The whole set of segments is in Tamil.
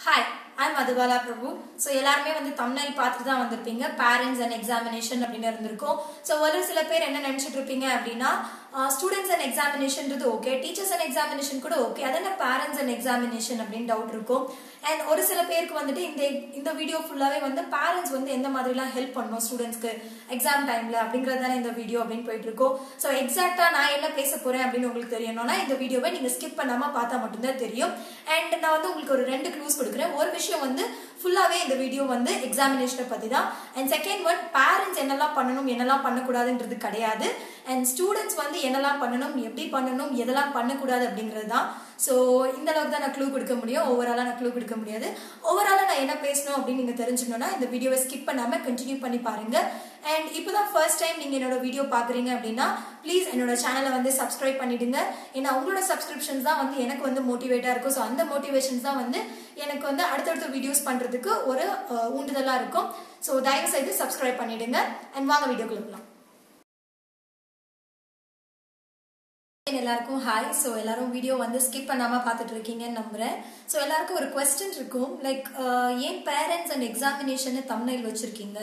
Hi, I'm Madhubala Prabhu. So எல்லாருமே வந்து thumbnail பார்த்துட்டு தான் வந்திருப்பீங்க. Parents and examination அப்படின்னு இருந்திருக்கும். So ஒரு சில பேர் என்ன நினைச்சிட்டு இருப்பீங்க அப்படின்னா students and examinationன்றது ஓகே, teachers and examination கூட ஓகே, அது என்ன parents and examination அப்படின்னு டவுட் இருக்கும். And ஒரு சில பேருக்கு வந்துட்டு இந்த வீடியோ ஃபுல்லாவே வந்து parents வந்து எந்த மாதிரிலாம் ஹெல்ப் பண்ணணும் ஸ்டூடெண்ட்ஸ்க்கு எக்ஸாம் டைம்ல அப்படிங்கறது தான் இந்த வீடியோ அப்படின்னு போயிட்டு இருக்கோம். ஸோ எக்ஸாக்டா நான் என்ன பேச போறேன் அப்படின்னு உங்களுக்கு தெரியணும்னா இந்த வீடியோவை நீங்க ஸ்கிப் பண்ணாம பார்த்தா மட்டும்தான் தெரியும். அண்ட் நான் வந்து உங்களுக்கு ஒரு 2 க்ளூஸ் கொடுக்குறேன். ஒரு விஷயம் வந்து ஃபுல்லாவே இந்த வீடியோ வந்து எக்ஸாமினேஷனை பத்தி தான். அண்ட் செகண்ட் ஒன், பேரண்ட்ஸ் என்னெல்லாம் பண்ணணும் என்னெல்லாம் பண்ணக்கூடாதுன்றது கிடையாது. அண்ட் ஸ்டூடெண்ட்ஸ் வந்து என்னெல்லாம் பண்ணணும், எப்படி பண்ணணும், எதெல்லாம் பண்ணக்கூடாது அப்படிங்கிறது தான். ஸோ இந்த அளவுக்கு தான் நான் க்ளூ கொடுக்க முடியும். ஓவராலாக நான் க்ளூ கொடுக்க முடியாது. ஓவராலாக நான் என்ன பேசணும் அப்படின்னு நீங்கள் தெரிஞ்சுக்கணும்னா இந்த வீடியோவை ஸ்கிப் பண்ணாமல் கண்டினியூ பண்ணி பாருங்க. அண்ட் இப்போதான் ஃபர்ஸ்ட் டைம் நீங்கள் என்னோட வீடியோ பார்க்குறீங்க அப்படின்னா ப்ளீஸ் என்னோட சேனலை வந்து சப்ஸ்கிரைப் பண்ணிடுங்க. ஏன்னா உங்களோட சப்ஸ்கிரிப்ஷன்ஸ் தான் வந்து எனக்கு வந்து மோட்டிவேட்டாக இருக்கும். ஸோ அந்த மோட்டிவேஷன்ஸ் தான் வந்து எனக்கு வந்து அடுத்தடுத்த வீடியோஸ் பண்ணுறதுக்கு ஒரு ஊண்டுதலாக இருக்கும். ஸோ தயவு செய்து சப்ஸ்கிரைப் பண்ணிடுங்க. அண்ட் வாங்க வீடியோக்குள்ள போகலாம். எல்லாருக்கும் ஹாய். ஸோ எல்லாரும் வீடியோ வந்து ஸ்கிப் பண்ணாம பார்த்துட்டு இருக்கீங்கன்னு நம்புறேன். ஸோ எல்லாருக்கும் ஒரு கொஸ்டின் இருக்கும், லைக் ஏன் பேரண்ட்ஸ் அண்ட் எக்ஸாமினேஷன் தம்ப்நெயில் வச்சிருக்கீங்க,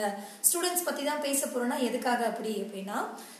ஸ்டூடெண்ட்ஸ் பத்தி தான் பேச போறோம்னா எதுக்காக அப்படி அப்படின்னா,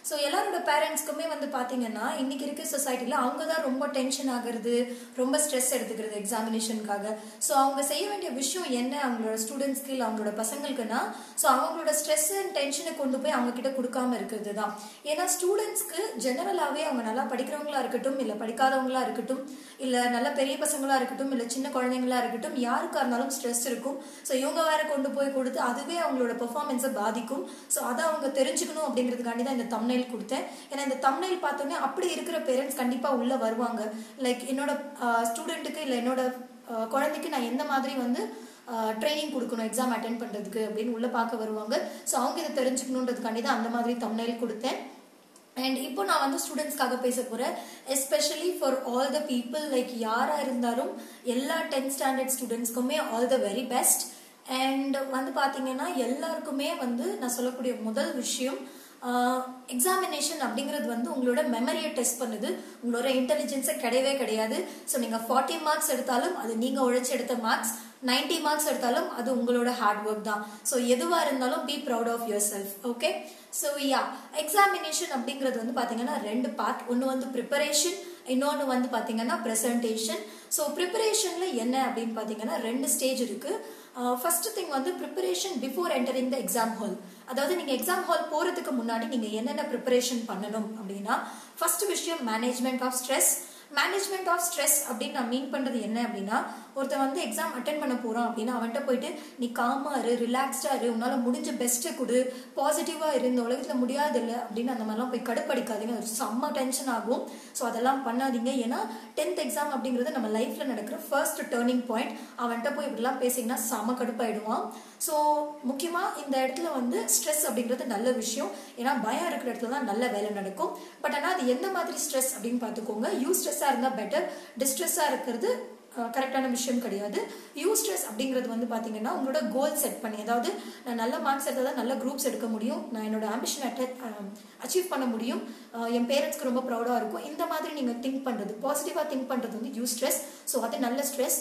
ஸோ எல்லாரோட பேரண்ட்ஸ்க்குமே வந்து பாத்தீங்கன்னா இன்னைக்கு இருக்க சொசைட்டில அவங்க தான் ரொம்ப டென்ஷன் ஆகுறது, ரொம்ப ஸ்ட்ரெஸ் எடுத்துக்கிறது எக்ஸாமினேஷனுக்காக. ஸோ அவங்க செய்ய வேண்டிய விஷயம் என்ன அவங்களோட ஸ்டூடெண்ட்ஸ்க்கு இல்லை அவங்களோட பசங்களுக்குன்னா, ஸோ அவங்களோட ஸ்ட்ரெஸ் அண்ட் டென்ஷனை கொண்டு போய் அவங்க கிட்ட கொடுக்காம இருக்கிறது தான். ஏன்னா ஸ்டூடெண்ட்ஸ்க்கு ஜெனரலாவே அவங்க நல்லா படிக்கிறவங்களா இருக்கட்டும், இல்ல படிக்காதவங்களா இருக்கட்டும், இல்ல நல்ல பெரிய பசங்களா இருக்கட்டும், இல்ல சின்ன குழந்தைங்களா இருக்கட்டும், யாருக்கா இருந்தாலும் ஸ்ட்ரெஸ் இருக்கும். ஸோ இவங்க வேற கொண்டு போய் கொடுத்து அதுவே அவங்களோட பெர்ஃபார்மன்ஸை பாதிக்கும். ஸோ அதை அவங்க தெரிஞ்சுக்கணும் அப்படிங்கிறதுக்காண்டி தான் இந்த தம்ப்நெயில் கொடுத்தேன். ஏன்னா இந்த தம்ப்நெயில் பார்த்தோன்னே அப்படி இருக்கிற பேரண்ட்ஸ் கண்டிப்பா உள்ள வருவாங்க. லைக் என்னோட ஸ்டூடெண்ட்டுக்கு இல்லை என்னோட குழந்தைக்கு நான் எந்த மாதிரி வந்து ட்ரைனிங் கொடுக்கணும் எக்ஸாம் அட்டென்ட் பண்றதுக்கு அப்படின்னு உள்ள பார்க்க வருவாங்க. ஸோ அவங்க இதை தெரிஞ்சுக்கணுன்றதுக்காண்டி தான் அந்த மாதிரி தம்ப்நெயில் கொடுத்தேன். அண்ட் இப்போ நான் வந்து ஸ்டூடெண்ட்ஸ்க்காக பேச போறேன், especially for all the people, like யாரா இருந்தாலும் எல்லா 10th ஸ்டாண்டர்ட் ஸ்டூடெண்ட்ஸ்க்குமே all the very best. And வந்து பாத்தீங்கன்னா எல்லாருக்குமே வந்து நான் சொல்லக்கூடிய முதல் விஷயம், எக்ஸாமினேஷன் அப்படிங்கிறது வந்து உங்களோட மெமரியை டெஸ்ட் பண்ணுது, உங்களோட இன்டெலிஜென்ஸை கிடையவே கிடையாது. ஸோ நீங்க 40 மார்க்ஸ் எடுத்தாலும் அது நீங்க உழைச்சி எடுத்த மார்க்ஸ், 90 மார்க்ஸ் எடுத்தாலும் அது உங்களோட ஹார்ட் ஒர்க் தான். ஸோ எதுவா இருந்தாலும் be proud of yourself. Okay, so yeah, examination அப்படிங்கிறது வந்து பாத்தீங்கன்னா 2 பார்ட். ஒன்று வந்து ப்ரிப்பரேஷன், இன்னொன்று வந்து பாத்தீங்கன்னா ப்ரெசன்டேஷன். ஸோ ப்ரிப்பரேஷன்ல என்ன அப்படின்னு பாத்தீங்கன்னா 2 ஸ்டேஜ் இருக்கு. ஃபர்ஸ்ட் திங் வந்து preparation before entering the exam hall. அதாவது நீங்க எக்ஸாம் ஹால் போறதுக்கு முன்னாடி நீங்க என்னென்ன ப்ரிப்பரேஷன் பண்ணணும் அப்படின்னா, ஃபர்ஸ்ட் விஷயம் management of stress. Management of stress அப்படின்னு நான் மீன் பண்றது என்ன அப்படின்னா, ஒருத்தர் வந்து எக்ஸாம் அட்டென்ட் பண்ண போறான் அப்படின்னா அவன்கிட்ட போயிட்டு நீ காமா இரு, ரிலாக்ஸ்டா இரு, உன்னால முடிஞ்ச பெஸ்ட்டை கொடு, பாசிட்டிவா இரு, இந்த உலகத்துல முடியாது இல்லை அப்படின்னு அந்த மாதிரிலாம் போய் கடுப்படிக்காதீங்க. செம்ம டென்ஷன் ஆகும். ஸோ அதெல்லாம் பண்ணாதீங்க. ஏன்னா 10th எக்ஸாம் அப்படிங்கிறது நம்ம லைஃப்ல நடக்கிற ஃபர்ஸ்ட் டேர்னிங் பாயிண்ட். அவன்கிட்ட போய் இப்படிலாம் பேசிங்கன்னா செம்ம கடுப்பாயிடுவான். ஸோ முக்கியமா இந்த இடத்துல வந்து ஸ்ட்ரெஸ் அப்படிங்கிறது நல்ல விஷயம். ஏன்னா பயம் இருக்கிற இடத்துல தான் நல்ல வேலை நடக்கும். பட் ஆனால் அது எந்த மாதிரி ஸ்ட்ரெஸ் அப்படின்னு பார்த்துக்கோங்க. யூ ஸ்ட்ரெஸ்ஸா இருந்தா பெட்டர், டிஸ்ட்ரெஸ்ஸா இருக்கிறது கரெக்டான விஷயம் கிடையாது. யூ ஸ்ட்ரெஸ் அப்படிங்கிறது வந்து பாத்தீங்கன்னா உங்களோட கோல் செட் பண்ணி, அதாவது நான் நல்ல மார்க்ஸ் எடுத்தால் தான் நல்ல குரூப்ஸ் எடுக்க முடியும், நான் என்னோட ஆம்பிஷன் அச்சீவ் பண்ண முடியும், என் பேரண்ட்ஸ்க்கு ரொம்ப ப்ரௌடா இருக்கும், இந்த மாதிரி நீங்க திங்க் பண்றது, பாசிட்டிவா திங்க் பண்றது வந்து யூ ஸ்ட்ரெஸ். ஸோ அது நல்ல ஸ்ட்ரெஸ்.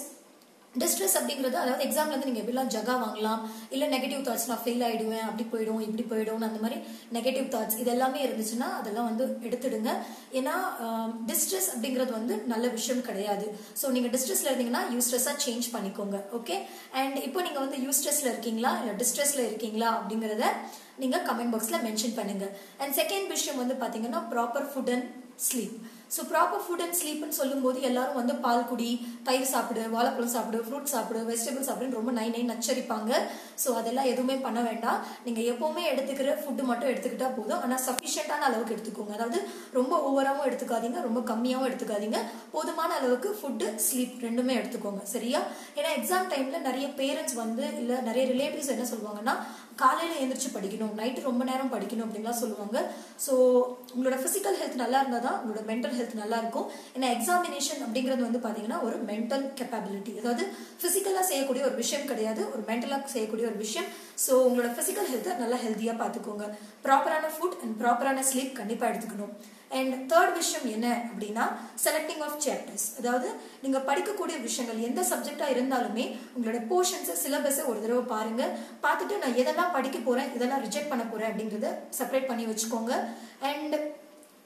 டிஸ்ட்ரெஸ் அப்படிங்கிறது, அதாவது எக்ஸாம்ல இருந்து நீங்க எப்படிலாம் ஜகா வாங்கலாம், இல்ல நெகட்டிவ் தாட்ஸ், நான் ஃபெயில் ஆயிடுவேன், அப்படி போயிடும் இப்படி போயிடும், அந்த மாதிரி நெகட்டிவ் தாட்ஸ் இது எல்லாமே இருந்துச்சுன்னா அதெல்லாம் வந்து எடுத்துடுங்க. ஏன்னா டிஸ்ட்ரெஸ் அப்படிங்கிறது வந்து நல்ல விஷயம் கிடையாது. ஸோ நீங்க டிஸ்ட்ரெஸ்ல இருந்தீங்கன்னா யூஸ்ட்ரெஸ்ஸா சேஞ்ச் பண்ணிக்கோங்க. ஓகே, அண்ட் இப்போ நீங்க வந்து யூஸ்ட்ரெஸ்ல இருக்கீங்களா இல்ல டிஸ்ட்ரெஸ்ல இருக்கீங்களா அப்படிங்கறத நீங்க கமெண்ட் பாக்ஸ்ல மென்ஷன் பண்ணுங்க. அண்ட் செகண்ட் விஷயம் வந்து பாத்தீங்கன்னா proper food and sleep. So proper food and ஸ்லீப்னு சொல்லும்போது எல்லாரும் வந்து பால் குடி, தயிர் சாப்பிடு, வாழைப்பழம் சாப்பிடு, ஃப்ரூட் சாப்பிடு, வெஜிடபிள் சாப்பிடுன்னு ரொம்ப நை நச்சரிப்பாங்க. ஸோ அதெல்லாம் எதுவுமே பண்ண வேண்டாம். நீங்க எப்பவுமே எடுத்துக்கிற ஃபுட்டு மட்டும் எடுத்துக்கிட்டா போதும். ஆனால் சஃபிஷியன்டான அளவுக்கு எடுத்துக்கோங்க. அதாவது ரொம்ப ஓவராகவும் எடுத்துக்காதீங்க, ரொம்ப கம்மியாகவும் எடுத்துக்காதீங்க. போதுமான அளவுக்கு ஃபுட்டு, ஸ்லீப் ரெண்டுமே எடுத்துக்கோங்க. சரியா? ஏன்னா எக்ஸாம் டைம்ல நிறைய பேரண்ட்ஸ் வந்து இல்ல நிறைய ரிலேட்டிவ்ஸ் என்ன சொல்லுவாங்கன்னா, காலையில எழுந்திரிச்சு படிக்கணும், நைட்டு ரொம்ப நேரம் படிக்கணும் அப்படின்லாம் சொல்லுவாங்க. ஸோ உங்களோட பிசிக்கல் ஹெல்த் நல்லா இருந்தால் தான் உங்களோட மென்டல் ஹெல்த் நல்லா இருக்கும். ஏன்னா எக்ஸாமினேஷன் அப்படிங்கிறது வந்து பாத்தீங்கன்னா ஒரு மென்டல் கேப்பபிலிட்டி, அதாவது பிசிக்கலா செய்யக்கூடிய ஒரு விஷயம் கிடையாது, ஒரு மென்டலா செய்யக்கூடிய ஒரு விஷயம். ஸோ உங்களோட பிசிக்கல் ஹெல்த்தை நல்லா ஹெல்த்தியா பார்த்துக்கோங்க. ப்ராப்பரான ஃபுட் அண்ட் ப்ராப்பரான ஸ்லீப் கண்டிப்பா எடுத்துக்கணும். அண்ட் தேர்ட் விஷயம் என்ன அப்படின்னா செலக்டிங் ஆஃப் சாப்டர்ஸ், அதாவது நீங்க படிக்கக்கூடிய விஷயங்கள் எந்த சப்ஜெக்டா இருந்தாலுமே உங்களோட போர்ஷன்ஸை சிலபஸை ஒரு தடவை பாருங்க. பார்த்துட்டு நான் எதெல்லாம் படிக்க போறேன், இதெல்லாம் ரிஜெக்ட் பண்ண போறேன் அப்படிங்கறத செப்பரேட் பண்ணி வச்சுக்கோங்க. அண்ட்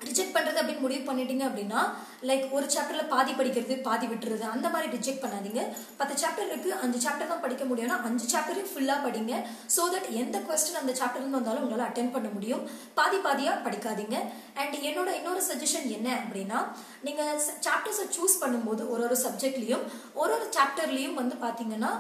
ரிஜெக்ட் பண்றது அப்படின்னு முடிவு பண்ணிட்டீங்க அப்படின்னா லைக் ஒரு சாப்டர்ல பாதி படிக்கிறது பாதி விட்டுறது அந்த மாதிரி ரிஜெக்ட் பண்ணாதீங்க. 10 சாப்டர் இருக்கு, 5 சாப்டர் தான் படிக்க முடியும்னா 5 சாப்டரையும் ஃபுல்லா படிங்க. சோ தட் எந்த கொஸ்டின் அந்த சாப்டர்ல இருந்து வந்தாலும் உங்களால அட்டென்ட் பண்ண முடியும். பாதி பாதியா படிக்காதீங்க. அண்ட் என்னோட இன்னொரு சஜஷன் என்ன அப்படின்னா நீங்க சாப்டர்ஸை சூஸ் பண்ணும்போது ஒரு சப்ஜெக்ட்லயும் ஒரு சாப்டர்லயும் வந்து பாத்தீங்கன்னா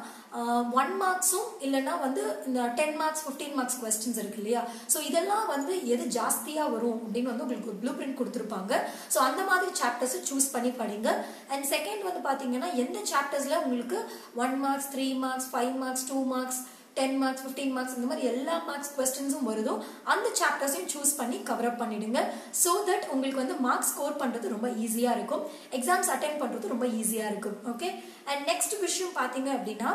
1 மார்க்ஸும் இல்லைன்னா வந்து இந்த 10 மார்க்ஸ் 15 மார்க்ஸ் கொஸ்டின்ஸ் இருக்கு இல்லையா. ஸோ இதெல்லாம் வந்து எது ஜாஸ்தியா வரும் அப்படின்னு வந்து உங்களுக்கு ஒரு ப்ளூ பிரிண்ட் கொடுத்துருப்பாங்க. ஸோ அந்த மாதிரி சாப்டர்ஸ் சூஸ் பண்ணி படிங்க. அண்ட் செகண்ட் வந்து பாத்தீங்கன்னா எந்த சாப்டர்ஸ்ல உங்களுக்கு 1 marks 3 marks 5 marks 2 marks 10 marks 15 marks இந்த மாதிரி எல்லா மார்க்ஸ் கொஸ்டின்ஸும் வருதோ அந்த சாப்டர்ஸையும் சூஸ் பண்ணி கவர் அப் பண்ணிடுங்க. ஸோ தட் உங்களுக்கு வந்து மார்க்ஸ் ஸ்கோர் பண்றது ரொம்ப ஈஸியா இருக்கும், எக்ஸாம்ஸ் அட்டென்ட் பண்றது ரொம்ப ஈஸியா இருக்கும். ஓகே. அண்ட் நெக்ஸ்ட் விஷயம் பாத்தீங்க அப்படின்னா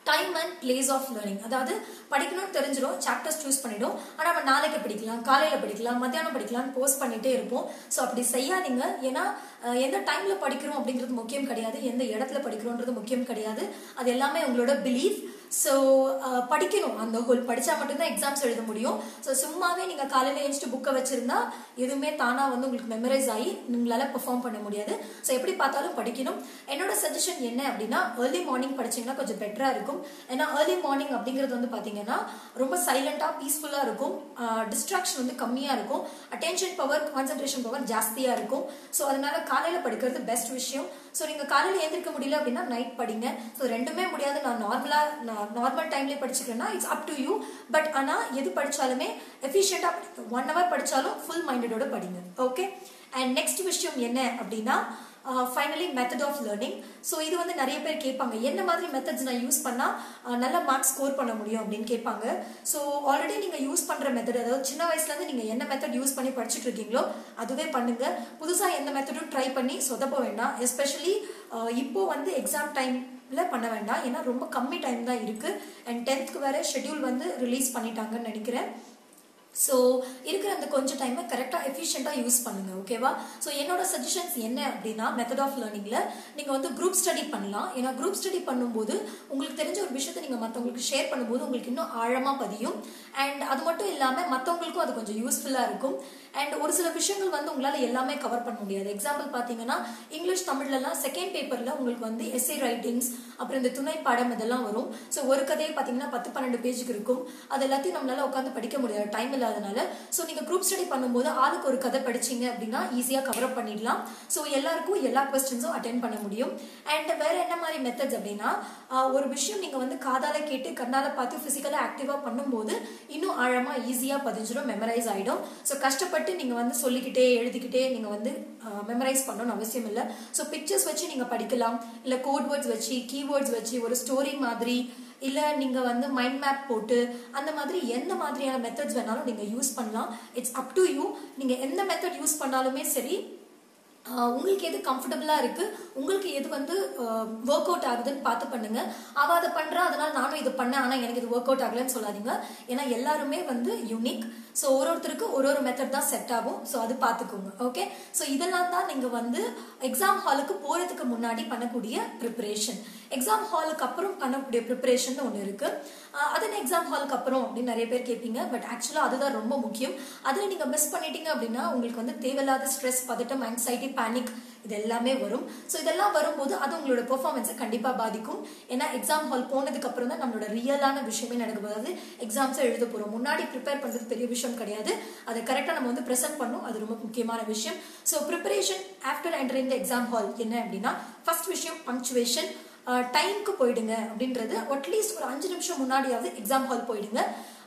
time and place of learning, அதாவது படிக்கணும்னு தெரிஞ்சிடும், சாப்டர்ஸ் சூஸ் பண்ணிடும், ஆனா நம்ம நாளைக்கு படிக்கலாம், காலையில படிக்கலாம், மத்தியானம் படிக்கலாம் போஸ்ட் பண்ணிட்டே இருப்போம். ஸோ அப்படி செய்யாதீங்க. ஏன்னா எந்த டைம்ல படிக்கிறோம் அப்படிங்கிறது முக்கியம் கிடையாது, எந்த இடத்துல படிக்கிறோன்றது முக்கியம் கிடையாது, அது எல்லாமே உங்களோட பிலீஃப். ஸோ படிக்கணும், அந்த ஹோல் படிச்சா மட்டும்தான் எக்ஸாம்ஸ் எழுத முடியும். ஸோ சும்மாவே நீங்க காலையில எழுந்துட்டு புக்கை வச்சிருந்தா எதுவுமே தானா வந்து உங்களுக்கு மெமரைஸ் ஆகி உங்களால பெர்ஃபார்ம் பண்ண முடியாது. ஸோ எப்படி பார்த்தாலும் படிக்கணும். என்னோட சஜஷன் என்ன அப்படின்னா ஏர்லி மார்னிங் படிச்சீங்கன்னா கொஞ்சம் பெட்டரா இருக்கும். ஏன்னா ஏர்லி மார்னிங் அப்படிங்கிறது வந்து பாத்தீங்கன்னா ரொம்ப சைலண்டா பீஸ்ஃபுல்லா இருக்கும், டிஸ்ட்ராக்ஷன் வந்து கம்மியா இருக்கும், அட்டென்ஷன் பவர் கான்சென்ட்ரேஷன் பவர் ஜாஸ்தியா இருக்கும். ஸோ அதனால காலையில படிக்கிறது பெஸ்ட் விஷயம். ஸோ நீங்க காலையில எழுந்திருக்க முடியல அப்படின்னா நைட் படிங்க. ஸோ ரெண்டுமே முடியாது, நான் நார்மல் டைம்லேயே படிச்சுக்கிறேன்னா it's up to you. But ஆனா எது படிச்சாலுமே எஃபிஷியண்டா படிங்க. 1 hour படிச்சாலும் ஃபுல் மைண்டடோட படிங்க. ஓகே. அண்ட் நெக்ஸ்ட் விஷயம் என்ன அப்படின்னா finally method of learning. So இது வந்து நிறைய பேர் கேட்பாங்க, என்ன மாதிரி மெத்தட்ஸ் நான் யூஸ் பண்ணா நல்ல மார்க்ஸ் ஸ்கோர் பண்ண முடியும் அப்படின்னு கேட்பாங்க. ஸோ ஆல்ரெடி நீங்க யூஸ் பண்ற மெத்தட், அதாவது சின்ன வயசுல இருந்து நீங்க என்ன மெத்தட் யூஸ் பண்ணி படிச்சுட்டு இருக்கீங்களோ அதுவே பண்ணுங்க. புதுசா எந்த மெத்தடும் ட்ரை பண்ணி சொதப்ப வேண்டாம். எஸ்பெஷலி இப்போ வந்து எக்ஸாம் டைம்ல பண்ண வேண்டாம், ஏன்னா ரொம்ப கம்மி டைம் தான் இருக்கு. அண்ட் 10th வேற ஷெட்யூல் வந்து ரிலீஸ் பண்ணிட்டாங்கன்னு நினைக்கிறேன். ஸோ இருக்கிற அந்த கொஞ்சம் டைமை கரெக்டாக எஃபிஷியண்டாக யூஸ் பண்ணுங்க. ஓகேவா. ஸோ என்னோட சஜஷன்ஸ் என்ன அப்படின்னா மெத்தட் ஆஃப் லேர்னிங்ல நீங்கள் வந்து குரூப் ஸ்டடி பண்ணலாம். ஏன்னா குரூப் ஸ்டடி பண்ணும்போது உங்களுக்கு தெரிஞ்ச ஒரு விஷயத்தை நீங்கள் மற்றவங்களுக்கு ஷேர் பண்ணும்போது உங்களுக்கு இன்னும் ஆழமாக பதியும். அண்ட் அது மட்டும் இல்லாமல் மற்றவங்களுக்கும் அது கொஞ்சம் யூஸ்ஃபுல்லாக இருக்கும். அண்ட் ஒரு சில விஷயங்கள் வந்து உங்களால் எல்லாமே கவர் பண்ண முடியாது. எக்ஸாம்பிள் பார்த்தீங்கன்னா இங்கிலீஷ் தமிழ்லாம் செகண்ட் பேப்பரில் உங்களுக்கு வந்து எஸ்ஏ ரைட்டிங்ஸ் அப்புறம் இந்த துணை பாடம் இதெல்லாம் வரும். ஸோ ஒரு கதையை பார்த்தீங்கன்னா 10-12 பேஜுக்கு இருக்கும். அது எல்லாத்தையும் நம்மளால உட்காந்து படிக்க முடியாது டைம் இல்லாதனால. ஸோ நீங்க குரூப் ஸ்டடி பண்ணும்போது ஆளுக்கு ஒரு கதை படிச்சீங்க அப்படின்னா ஈஸியா கவர் அப் பண்ணிடலாம். ஸோ எல்லாருக்கும் எல்லா கொஸ்டின்ஸும் அட்டென்ட் பண்ண முடியும். அண்ட் வேற என்ன மாதிரி மெத்தட்ஸ் அப்படின்னா ஒரு விஷயம் நீங்க வந்து காதால கேட்டு கண்ணால பார்த்து பிசிக்கலா ஆக்டிவா பண்ணும்போது இன்னும் ஆழமா ஈஸியா பதிஞ்சிடும், மெமரைஸ் ஆயிடும். ஸோ கஷ்டப்பட்டு நீங்க வந்து சொல்லிக்கிட்டே எழுதிக்கிட்டே நீங்க வந்து மெமரைஸ் பண்ணணும்னு அவசியம் இல்லை. ஸோ பிக்சர்ஸ் வச்சு நீங்க படிக்கலாம், இல்ல கோட் வேர்ட்ஸ் வச்சு கீவேர்ட்ஸ் வச்சு ஒரு ஸ்டோரி மாதிரி, இல்ல நீங்க வந்து மைண்ட் மேப் போட்டு அந்த மாதிரி எந்த மாதிரியான மெத்தட்ஸ் வேணாலும் நீங்க யூஸ் பண்ணலாம். It's up to you. நீங்க எந்த மெத்தட் யூஸ் பண்ணாலுமே சரி, உங்களுக்கு எது கம்ஃபர்டபுளா இருக்கு, உங்களுக்கு எது வந்து ஒர்க் அவுட் ஆகுதுன்னு பார்த்து பண்ணுங்க. அவ அதை பண்றா அதனால நானும் இது பண்ணேன் ஆனா எனக்கு இது ஒர்க் அவுட் ஆகலன்னு சொல்லாதீங்க. ஏன்னா எல்லாருமே வந்து யூனிக். ஸோ ஒருத்தருக்கு ஒரு மெத்தட் தான் செட் ஆகும். ஸோ அது பார்த்துக்கோங்க. ஓகே. ஸோ இதெல்லாம் தான் நீங்க வந்து எக்ஸாம் ஹாலுக்கு போறதுக்கு முன்னாடி பண்ணக்கூடிய ப்ரிப்பரேஷன். எக்ஸாம் ஹாலுக்கு அப்புறம் பண்ணக்கூடிய ப்ரிப்பரேஷன் ஒன்று இருக்கு. அதன் எக்ஸாம் ஹாலுக்கு அப்புறம் அப்படின்னு நிறைய பேர் கேட்பீங்க. பட் ஆக்சுவலா அதுதான் ரொம்ப முக்கியம். அதில் நீங்க மிஸ் பண்ணிட்டீங்க அப்படின்னா உங்களுக்கு வந்து தேவையில்லாத ஸ்ட்ரெஸ், பதட்டம், ஆங்ஸைட்டி, பேனிக் இது எல்லாமே வரும். ஸோ இதெல்லாம் வரும்போது அது உங்களோட பெர்ஃபார்மன்ஸை கண்டிப்பா பாதிக்கும். ஏன்னா எக்ஸாம் ஹால் போனதுக்கு அப்புறம் தான் நம்மளோட ரியலான விஷயமே நடக்கும். அதாவது எக்ஸாம்ஸை எழுத போறோம், முன்னாடி ப்ரிப்பேர் பண்றது பெரிய விஷயம் கிடையாது, அதை கரெக்டா நம்ம வந்து ப்ரெசென்ட் பண்ணணும், அது ரொம்ப முக்கியமான விஷயம். So preparation after entering the exam hall என்ன அப்படின்னா ஃபர்ஸ்ட் விஷயம் பங்க்சுவேஷன். டைமுக்கு போயிடுங்க அப்படின்றது அட்லீஸ்ட் ஒரு 5 நிமிஷம் முன்னாடியாவது எக்ஸாம் ஹால் போயிடுங்க.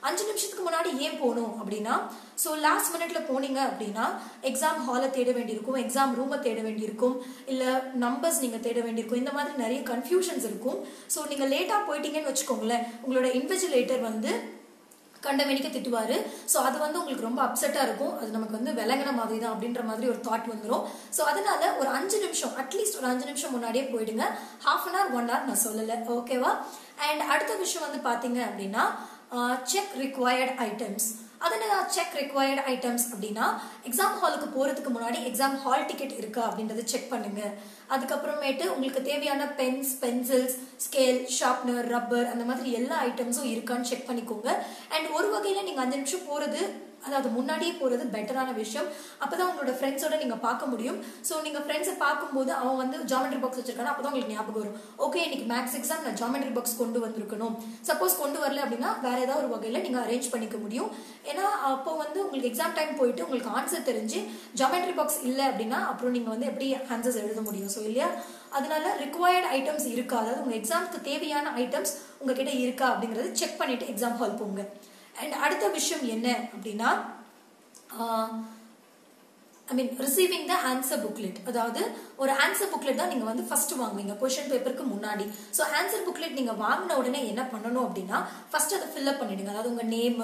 5 நிமிஷத்துக்கு முன்னாடி ஏன் போகணும் அப்படின்னா ஸோ லாஸ்ட் மினிட்ல போனீங்க அப்படின்னா எக்ஸாம் ஹாலை தேட வேண்டியிருக்கும், எக்ஸாம் ரூமை தேட வேண்டியிருக்கும், இல்லை நம்பர்ஸ் நீங்க தேட வேண்டியிருக்கும், இந்த மாதிரி நிறைய கன்ஃபியூஷன்ஸ் இருக்கும். ஸோ நீங்க லேட்டா போயிட்டீங்கன்னு வச்சுக்கோங்களேன், உங்களோட இன்விஜிலேட்டர் வந்து கண்டமேனிக்கு திட்டுவாரு. ஸோ அது வந்து உங்களுக்கு ரொம்ப அப்செட்டா இருக்கும். அது நமக்கு வந்து விளங்கின மாதிரி தான் அப்படின்ற மாதிரி ஒரு தாட் வந்துடும். ஸோ அதனால ஒரு 5 நிமிஷம் அட்லீஸ்ட் ஒரு 5 நிமிஷம் முன்னாடியே போயிடுங்க. ½ an hour 1 hour நான் சொல்லலை, ஓகேவா? அண்ட் அடுத்த விஷயம் வந்து பாத்தீங்க அப்படின்னா செக் ரிக்வயர்ட் ஐட்டம்ஸ். அதனால செக் ரிக்வயர்ட் ஐட்டம்ஸ் அப்படின்னா எக்ஸாம் ஹாலுக்கு போறதுக்கு முன்னாடி எக்ஸாம் ஹால் டிக்கெட் இருக்கா அப்படின்றத செக் பண்ணுங்க. அதுக்கப்புறமேட்டு உங்களுக்கு தேவையான pens, pencils, scale, sharpener, rubber அந்த மாதிரி எல்லா ஐட்டம்ஸும் இருக்கான்னு செக் பண்ணிக்கோங்க. அண்ட் ஒரு வகையில நீங்க 5 நிமிஷம் போறது, அதாவது முன்னாடியே போறது பெட்டரான விஷயம். அப்பதான் உங்களோட ஃப்ரெண்ட்ஸோட நீங்க பார்க்க முடியும். ஸோ நீங்க ஃப்ரெண்ட்ஸை பார்க்கும்போது அவன் வந்து ஜாமெட்ரி பாக்ஸ் வச்சிருக்கானா, அப்பதான் உங்களுக்கு ஞாபகம் வரும், ஓகே இன்னைக்கு மேக்ஸ் எக்ஸாம் நான் ஜாமெட்ரி பாக்ஸ் கொண்டு வந்திருக்கணும். சப்போஸ் கொண்டு வரல அப்படின்னா வேற ஏதாவது ஒரு வகையில நீங்க அரேஞ்ச் பண்ணிக்க முடியும். ஏன்னா அப்போ வந்து உங்களுக்கு எக்ஸாம் டைம் போயிட்டு உங்களுக்கு ஆன்சர் தெரிஞ்சு ஜாமெட்ரி பாக்ஸ் இல்லை அப்படின்னா அப்புறம் நீங்க வந்து எப்படி ஆன்சர்ஸ் எழுத முடியும்? ஸோ இல்லையா, அதனால ரிக்வயர்ட் ஐட்டம்ஸ் இருக்கா, அதாவது உங்க எக்ஸாமுக்கு தேவையான ஐட்டம்ஸ் உங்ககிட்ட இருக்கா அப்படிங்கறது செக் பண்ணிட்டு எக்ஸாம் ஹால் போங்க. அண்ட் அடுத்த விஷயம் என்ன அப்படின்னா ரிசீவிங் த ஆன்சர் புக்லெட். அதாவது ஒரு ஆன்சர் புக்லெட் தான் நீங்க வந்து ஃபர்ஸ்ட் வாங்குவீங்க கொஸ்டின் பேப்பருக்கு முன்னாடி. ஸோ ஆன்சர் புக்லெட் நீங்க வாங்கின உடனே என்ன பண்ணணும் அப்படின்னா ஃபர்ஸ்ட் அதை ஃபில்அப் பண்ணிடுங்க. அதாவது உங்க நேம்,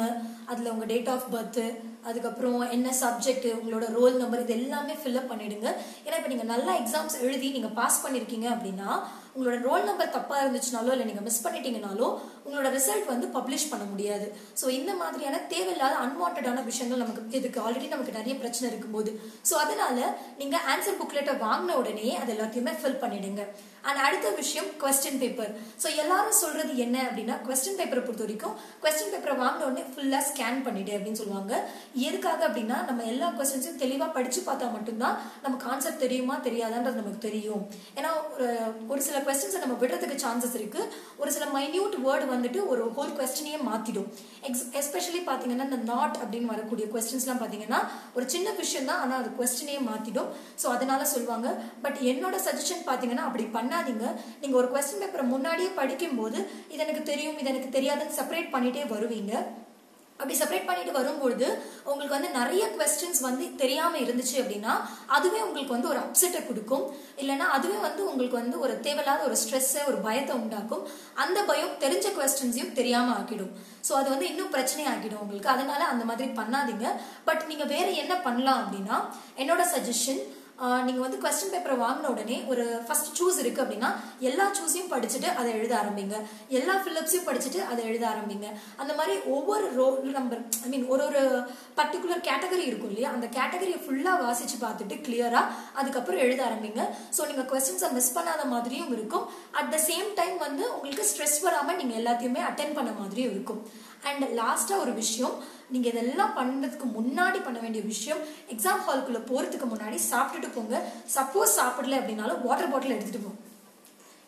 அதுல உங்க டேட் ஆஃப் பர்த், அதுக்கப்புறம் என்ன சப்ஜெக்ட், உங்களோட ரோல் நம்பர், இது எல்லாமே ஃபில்அப் பண்ணிடுங்க. ஏன்னா இப்போ நீங்க நல்லா எக்ஸாம்ஸ் எழுதி நீங்க பாஸ் பண்ணிருக்கீங்க அப்படின்னா உங்களோட ரோல் நம்பர் தப்பா இருந்துச்சுனாலோ இல்லை நீங்க மிஸ் பண்ணிட்டீங்கனாலோ உங்களோட ரிசல்ட் வந்து பப்ளிஷ் பண்ண முடியாது. ஸோ இந்த மாதிரியான தேவையில்லாத அன்வான்டான விஷயங்கள் நமக்கு இதுக்கு ஆல்ரெடி நமக்கு நிறைய பிரச்சனை இருக்கும்போது, ஸோ அதனால நீங்க ஆன்சர் புக்லெட்டை வாங்கின உடனே அது எல்லாத்தையுமே ஃபில் பண்ணிடுங்க. அண்ட் அடுத்த விஷயம் கொஸ்டின் பேப்பர். ஸோ எல்லாரும் சொல்றது என்ன அப்படின்னா கொஸ்டின் பேப்பரை பொறுத்த வரைக்கும் கொஸ்டின் பேப்பரை வாங்கின உடனே ஃபுல்லா ஸ்கேன் பண்ணிடு அப்படின்னு சொல்லுவாங்க. எதுக்காக அப்படின்னா நம்ம எல்லா கொஸ்டின்ஸையும் தெளிவா படிச்சு பார்த்தா மட்டும்தான் நமக்கு ஆன்சர் தெரியுமா தெரியாதான்றது நமக்கு தெரியும். ஏன்னா ஒரு சில கொஸ்டின்ஸை நம்ம விடுறதுக்கு சான்சஸ் இருக்கு. ஒரு சில மைன்யூட் வேர்டு வந்துட்டு ஒரு ஹோல் கொஸ்டினையே மாத்திடும். எஸ்பெஷலி பாத்தீங்கன்னா இந்த நாட் அப்படின்னு வரக்கூடிய கொஸ்டின்ஸ் எல்லாம் பாத்தீங்கன்னா ஒரு சின்ன விஷயம் தான், ஆனா அது கொஸ்டினையே மாத்திடும். ஸோ அதனால சொல்லுவாங்க. பட் என்னோட சஜஷன் பாத்தீங்கன்னா அப்படி பண்ணாதீங்க. நீங்க ஒரு கொஸ்டின் பேப்பரை முன்னாடியே படிக்கும் போது இது எனக்கு தெரியும் இது எனக்கு தெரியாதுன்னு செப்பரேட் பண்ணிட்டே வருவீங்க. அப்படி செப்பரேட் பண்ணிட்டு வரும்பொழுது உங்களுக்கு வந்து நிறைய கொஸ்டின்ஸ் வந்து தெரியாம இருந்துச்சு அப்படின்னா அதுவே உங்களுக்கு வந்து ஒரு அப்செட்டை கொடுக்கும். இல்லைன்னா அதுவே வந்து உங்களுக்கு வந்து ஒரு தேவையில்லாத ஒரு ஸ்ட்ரெஸ்ஸை, ஒரு பயத்தை உண்டாக்கும். அந்த பயம் தெரிஞ்ச கொஸ்டின்ஸையும் தெரியாம ஆக்கிடும். ஸோ அது வந்து இன்னும் பிரச்சனை ஆக்கிடும் உங்களுக்கு. அதனால அந்த மாதிரி பண்ணாதீங்க. பட் நீங்க வேற என்ன பண்ணலாம் அப்படின்னா என்னோட சஜஷன், நீங்க வந்து கொஸ்டின் பேப்பரை வாங்கின உடனே ஒரு ஃபர்ஸ்ட் சூஸ் இருக்கு அப்படின்னா எல்லா சூஸையும் படிச்சுட்டு அதை எழுத ஆரம்பிங்க. எல்லா ஃபில்லப்ஸையும் படிச்சுட்டு அதை எழுத ஆரம்பிங்க. அந்த மாதிரி ஒவ்வொரு ரோல் நம்பர் ஒரு பர்டிகுலர் கேட்டகரி இருக்கும் இல்லையா, அந்த கேட்டகரியை ஃபுல்லா வாசிச்சு பார்த்துட்டு கிளியரா அதுக்கப்புறம் எழுத ஆரம்பிங்க. ஸோ நீங்க கொஸ்டின்ஸை மிஸ் பண்ணாத மாதிரியும் இருக்கும். அட் த சேம் டைம் வந்து உங்களுக்கு ஸ்ட்ரெஸ் வராம நீங்க எல்லாத்தையுமே அட்டென்ட் பண்ண மாதிரியும் இருக்கும். அண்ட் லாஸ்டா ஒரு விஷயம், நீங்க இதெல்லாம் பண்றதுக்கு முன்னாடி பண்ண வேண்டிய விஷயம், எக்ஸாம் ஹாலுக்குள்ள போறதுக்கு முன்னாடி சாப்பிட்டுட்டு போங்க. சப்போஸ் சாப்பிடல அப்படின்னாலும் வாட்டர் பாட்டில் எடுத்துட்டு போங்க.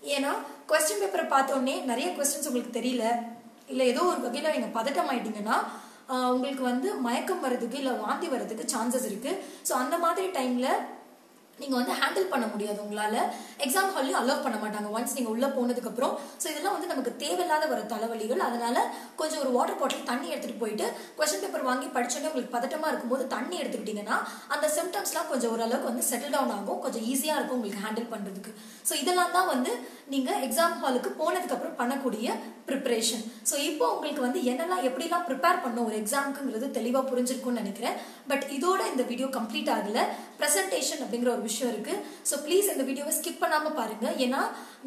ஏன்னா கொஸ்டின் பேப்பரை பார்த்தோன்னே நிறைய கொஸ்டின்ஸ் உங்களுக்கு தெரியல, இல்ல ஏதோ ஒரு வகையில நீங்க பதட்டம் ஆயிட்டீங்கன்னா உங்களுக்கு வந்து மயக்கம் வர்றதுக்கு இல்ல வாந்தி வர்றதுக்கு சான்சஸ் இருக்கு. ஸோ அந்த மாதிரி டைம்ல நீங்க வந்து ஹேண்டில் பண்ண முடியாது. உங்களால எக்ஸாம் ஹால்லையும் அலோவ் பண்ண மாட்டாங்க ஒன்ஸ் நீங்க உள்ள போனதுக்கு அப்புறம். ஸோ இதெல்லாம் வந்து நமக்கு தேவையில்லாத வர தலைவலிகள். அதனால கொஞ்சம் ஒரு வாட்டர் பாட்டில் தண்ணி எடுத்துட்டு போயிட்டு கொஸ்டின் பேப்பர் வாங்கி படிச்சோன்னே உங்களுக்கு பதட்டமா இருக்கும்போது தண்ணி எடுத்துக்கிட்டீங்கன்னா அந்த சிம்டம்ஸ்லாம் கொஞ்சம் ஓரளவுக்கு வந்து செட்டில் டவுன் ஆகும். கொஞ்சம் ஈஸியா இருக்கும் உங்களுக்கு ஹேண்டில் பண்றதுக்கு. ஸோ இதெல்லாம் தான் வந்து நீங்க எக்ஸாம் ஹாலுக்கு போனதுக்கு அப்புறம் பண்ணக்கூடிய ப்ரிப்பரேஷன். ஸோ இப்போ உங்களுக்கு வந்து என்னெல்லாம் எப்படிலாம் ப்ரிப்பேர் பண்ணும் ஒரு எக்ஸாமுக்குங்கிறது தெளிவா புரிஞ்சிருக்கும்னு நினைக்கிறேன். பட் இதோட இந்த வீடியோ கம்ப்ளீட் ஆகல. பிரசன்டேஷன் அப்படிங்கிற ஒரு விஷயம் இருக்கு. ஸோ ப்ளீஸ் இந்த வீடியோவை ஸ்கிப் பண்ணாம பாருங்க. ஏன்னா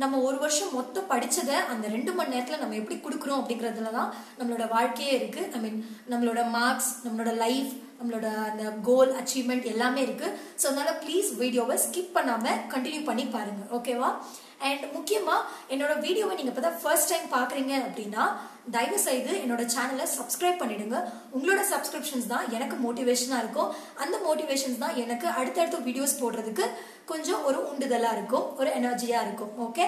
நம்ம ஒரு வருஷம் மொத்தம் படிச்சதை அந்த 2 மணி நேரத்துல நம்ம எப்படி கொடுக்குறோம் அப்படிங்கறதுலதான் நம்மளோட வாழ்க்கையே இருக்கு. நம்மளோட மார்க்ஸ், நம்மளோட லைஃப், நம்மளோட அந்த கோல் அச்சீவ்மெண்ட் எல்லாமே இருக்கு. ஸோ அதனால ப்ளீஸ் வீடியோவை ஸ்கிப் பண்ணாம கண்டினியூ பண்ணி பாருங்க, ஓகேவா? அண்ட் முக்கியமா என்னோட வீடியோவை நீங்க இப்பதான் ஃபர்ஸ்ட் டைம் பாக்குறீங்க அப்படின்னா தயவு செய்து என்னோட சேனலை சப்ஸ்கிரைப் பண்ணிடுங்க. உங்களோட சப்ஸ்கிரிப்ஷன்ஸ் தான் எனக்கு மோட்டிவேஷனா இருக்கும். அந்த மோட்டிவேஷன்ஸ் தான் எனக்கு அடுத்தடுத்த வீடியோஸ் போடுறதுக்கு கொஞ்சம் ஒரு உண்டுதலா இருக்கும், ஒரு எனர்ஜியா இருக்கும். ஓகே,